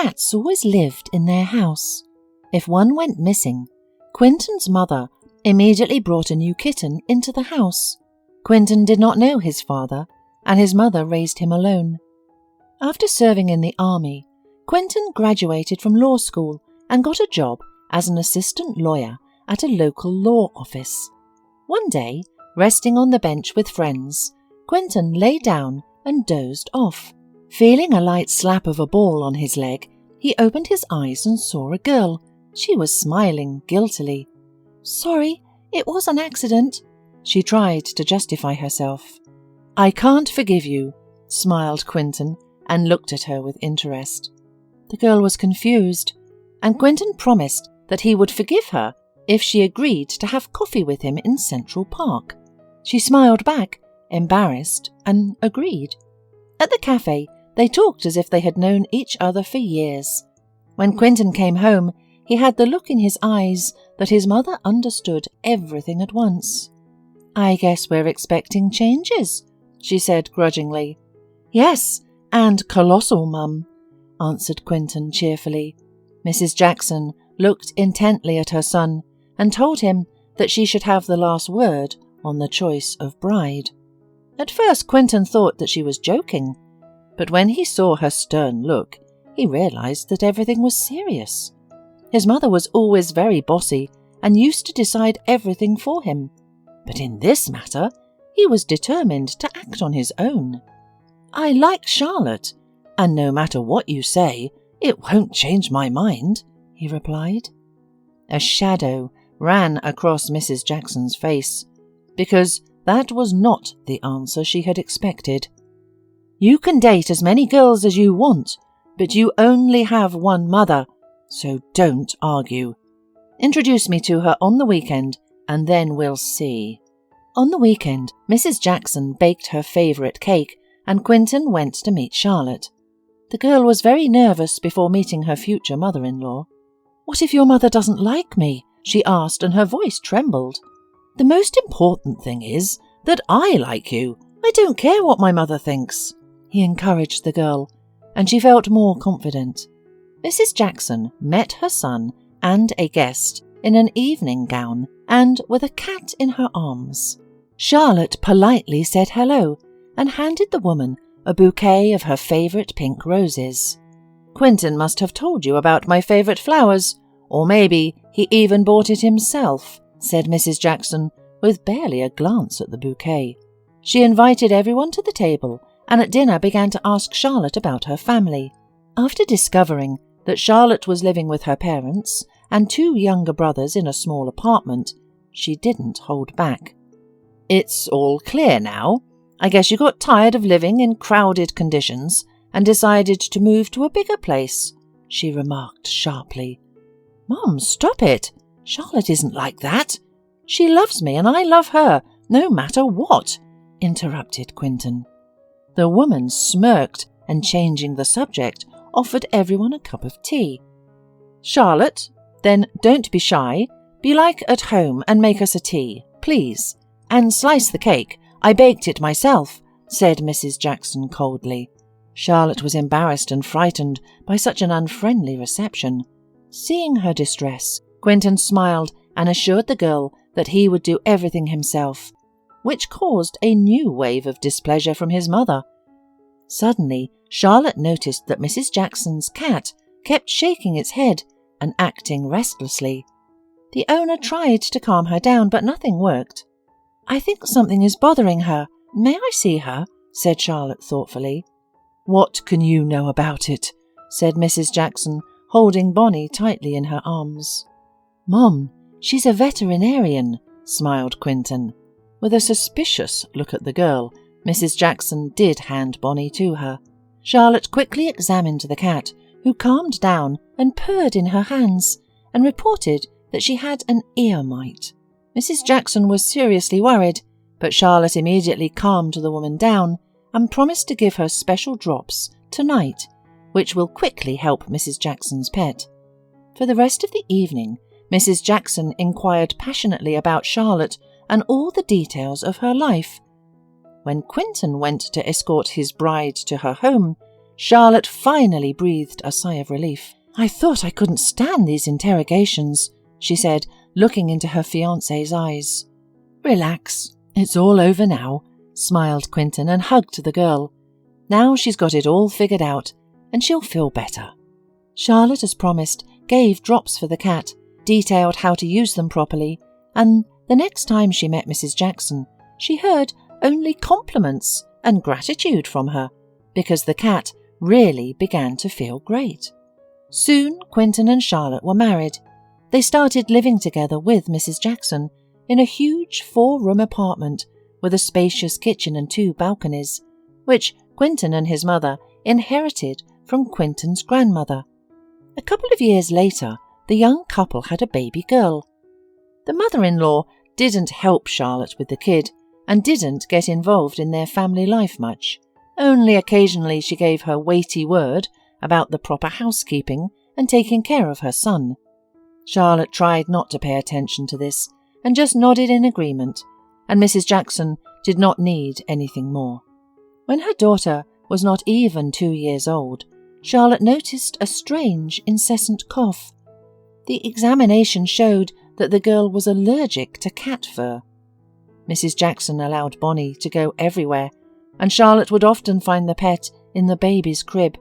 Cats always lived in their house. If one went missing, Quinten's mother immediately brought a new kitten into the house. Quinten did not know his father, and his mother raised him alone. After serving in the army, Quinten graduated from law school and got a job as an assistant lawyer at a local law office. One day, resting on the bench with friends, Quinten lay down and dozed off. Feeling a light slap of a ball on his leg, he opened his eyes and saw a girl. She was smiling guiltily. "Sorry, it was an accident." She tried to justify herself. "I can't forgive you," smiled Quinten, and looked at her with interest. The girl was confused, and Quinten promised that he would forgive her if she agreed to have coffee with him in Central Park. She smiled back, embarrassed, and agreed. At the cafe, they talked as if they had known each other for years. When Quinten came home, he had the look in his eyes that his mother understood everything at once. "I guess we're expecting changes," she said grudgingly. "Yes, and colossal, Mum," answered Quinten cheerfully. Mrs. Jackson looked intently at her son and told him that she should have the last word on the choice of bride. At first Quinten thought that she was joking, but when he saw her stern look, he realized that everything was serious. His mother was always very bossy and used to decide everything for him, but in this matter he was determined to act on his own. "I like Charlotte, and no matter what you say, it won't change my mind," he replied. A shadow ran across Mrs. Jackson's face, because that was not the answer she had expected. "You can date as many girls as you want, but you only have one mother, so don't argue. Introduce me to her on the weekend, and then we'll see." On the weekend, Mrs. Jackson baked her favourite cake, and Quinten went to meet Charlotte. The girl was very nervous before meeting her future mother-in-law. "What if your mother doesn't like me?" she asked, and her voice trembled. "The most important thing is that I like you. I don't care what my mother thinks," he encouraged the girl, and she felt more confident. Mrs. Jackson met her son and a guest in an evening gown and with a cat in her arms. Charlotte politely said hello and handed the woman a bouquet of her favourite pink roses. "Quinten must have told you about my favourite flowers, or maybe he even bought it himself," said Mrs. Jackson, with barely a glance at the bouquet. She invited everyone to the table, and at dinner began to ask Charlotte about her family. After discovering that Charlotte was living with her parents and 2 younger brothers in a small apartment, she didn't hold back. "It's all clear now. I guess you got tired of living in crowded conditions and decided to move to a bigger place," she remarked sharply. "Mum, stop it. Charlotte isn't like that. She loves me and I love her, no matter what," interrupted Quinten. The woman smirked and, changing the subject, offered everyone a cup of tea. "Charlotte, then don't be shy. Be like at home and make us a tea, please. And slice the cake. I baked it myself," said Mrs. Jackson coldly. Charlotte was embarrassed and frightened by such an unfriendly reception. Seeing her distress, Quinten smiled and assured the girl that he would do everything himself, which caused a new wave of displeasure from his mother. Suddenly, Charlotte noticed that Mrs. Jackson's cat kept shaking its head and acting restlessly. The owner tried to calm her down, but nothing worked. "I think something is bothering her. May I see her?" said Charlotte thoughtfully. "What can you know about it?" said Mrs. Jackson, holding Bonnie tightly in her arms. "Mum, she's a veterinarian," smiled Quinten. With a suspicious look at the girl, Mrs. Jackson did hand Bonnie to her. Charlotte quickly examined the cat, who calmed down and purred in her hands, and reported that she had an ear mite. Mrs. Jackson was seriously worried, but Charlotte immediately calmed the woman down and promised to give her special drops tonight, which will quickly help Mrs. Jackson's pet. For the rest of the evening, Mrs. Jackson inquired passionately about Charlotte and all the details of her life. When Quinten went to escort his bride to her home, Charlotte finally breathed a sigh of relief. "I thought I couldn't stand these interrogations," she said, looking into her fiancé's eyes. "Relax, it's all over now," smiled Quinten and hugged the girl. "Now she's got it all figured out, and she'll feel better." Charlotte, as promised, gave drops for the cat, detailed how to use them properly, and the next time she met Mrs. Jackson, she heard only compliments and gratitude from her, because the cat really began to feel great. Soon, Quinten and Charlotte were married. They started living together with Mrs. Jackson in a huge 4-room apartment with a spacious kitchen and 2 balconies, which Quinten and his mother inherited from Quinten's grandmother. A couple of years later, the young couple had a baby girl. The mother-in-law didn't help Charlotte with the kid and didn't get involved in their family life much. Only occasionally she gave her weighty word about the proper housekeeping and taking care of her son. Charlotte tried not to pay attention to this and just nodded in agreement, and Mrs. Jackson did not need anything more. When her daughter was not even 2 years old, Charlotte noticed a strange, incessant cough. The examination showed that the girl was allergic to cat fur. Mrs. Jackson allowed Bonnie to go everywhere, and Charlotte would often find the pet in the baby's crib.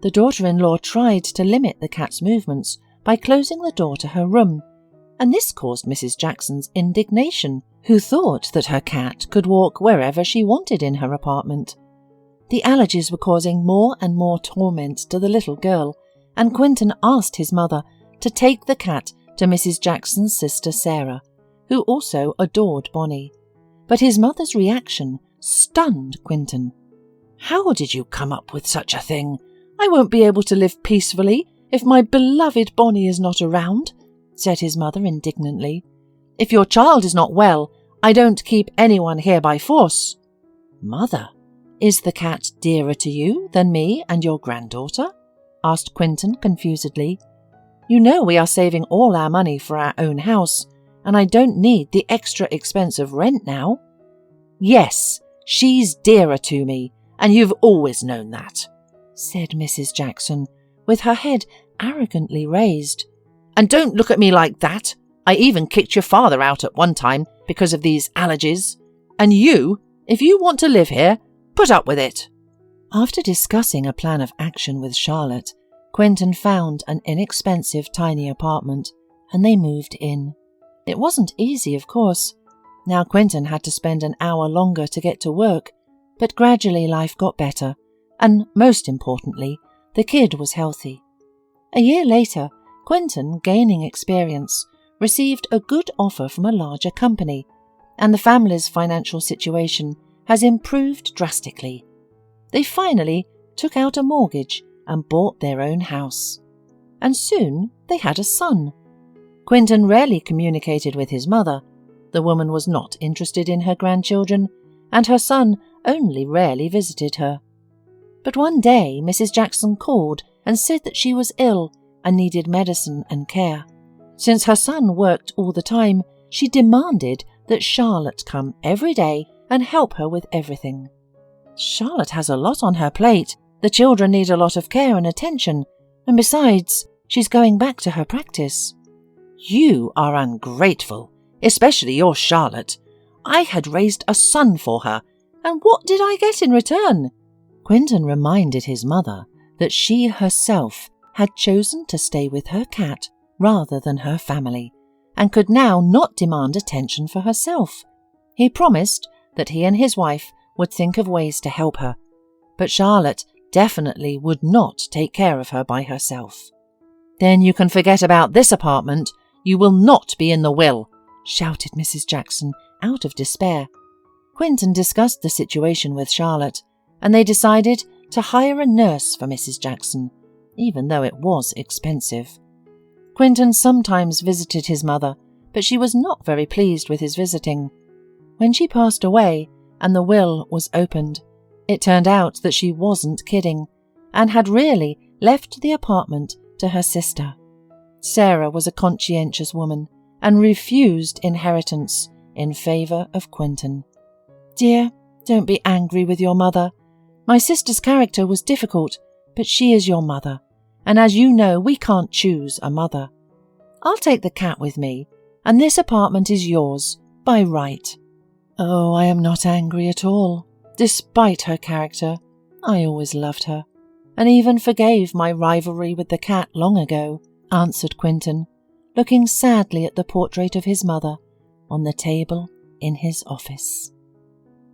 The daughter-in-law tried to limit the cat's movements by closing the door to her room, and this caused Mrs. Jackson's indignation, who thought that her cat could walk wherever she wanted in her apartment. The allergies were causing more and more torment to the little girl, and Quinten asked his mother to take the cat to Mrs. Jackson's sister Sarah, who also adored Bonnie. But his mother's reaction stunned Quinten. "How did you come up with such a thing? I won't be able to live peacefully if my beloved Bonnie is not around," said his mother indignantly. "If your child is not well, I don't keep anyone here by force." "Mother, is the cat dearer to you than me and your granddaughter?" asked Quinten confusedly. "You know we are saving all our money for our own house, and I don't need the extra expense of rent now." "Yes, she's dearer to me, and you've always known that," said Mrs. Jackson, with her head arrogantly raised. "And don't look at me like that. I even kicked your father out at one time because of these allergies. And you, if you want to live here, put up with it." After discussing a plan of action with Charlotte, Quinten found an inexpensive tiny apartment, and they moved in. It wasn't easy, of course. Now Quinten had to spend an hour longer to get to work, but gradually life got better, and most importantly, the kid was healthy. A year later, Quinten, gaining experience, received a good offer from a larger company, and the family's financial situation has improved drastically. They finally took out a mortgage and bought their own house. And soon they had a son. Quinten rarely communicated with his mother. The woman was not interested in her grandchildren, and her son only rarely visited her. But one day Mrs. Jackson called and said that she was ill and needed medicine and care. Since her son worked all the time, she demanded that Charlotte come every day and help her with everything. "Charlotte has a lot on her plate. The children need a lot of care and attention, and besides, she's going back to her practice." "You are ungrateful, especially your Charlotte. I had raised a son for her, and what did I get in return?" Quinten reminded his mother that she herself had chosen to stay with her cat rather than her family, and could now not demand attention for herself. He promised that he and his wife would think of ways to help her, but Charlotte definitely would not take care of her by herself. "Then you can forget about this apartment. You will not be in the will," shouted Mrs. Jackson out of despair. Quinten discussed the situation with Charlotte, and they decided to hire a nurse for Mrs. Jackson, even though it was expensive. Quinten sometimes visited his mother, but she was not very pleased with his visiting. When she passed away and the will was opened, it turned out that she wasn't kidding, and had really left the apartment to her sister. Sarah was a conscientious woman and refused inheritance in favour of Quinten. "Dear, don't be angry with your mother. My sister's character was difficult, but she is your mother, and as you know, we can't choose a mother. I'll take the cat with me, and this apartment is yours, by right. Oh, I am not angry at all. Despite her character, I always loved her, and even forgave my rivalry with the cat long ago, answered Quinten, looking sadly at the portrait of his mother on the table in his office.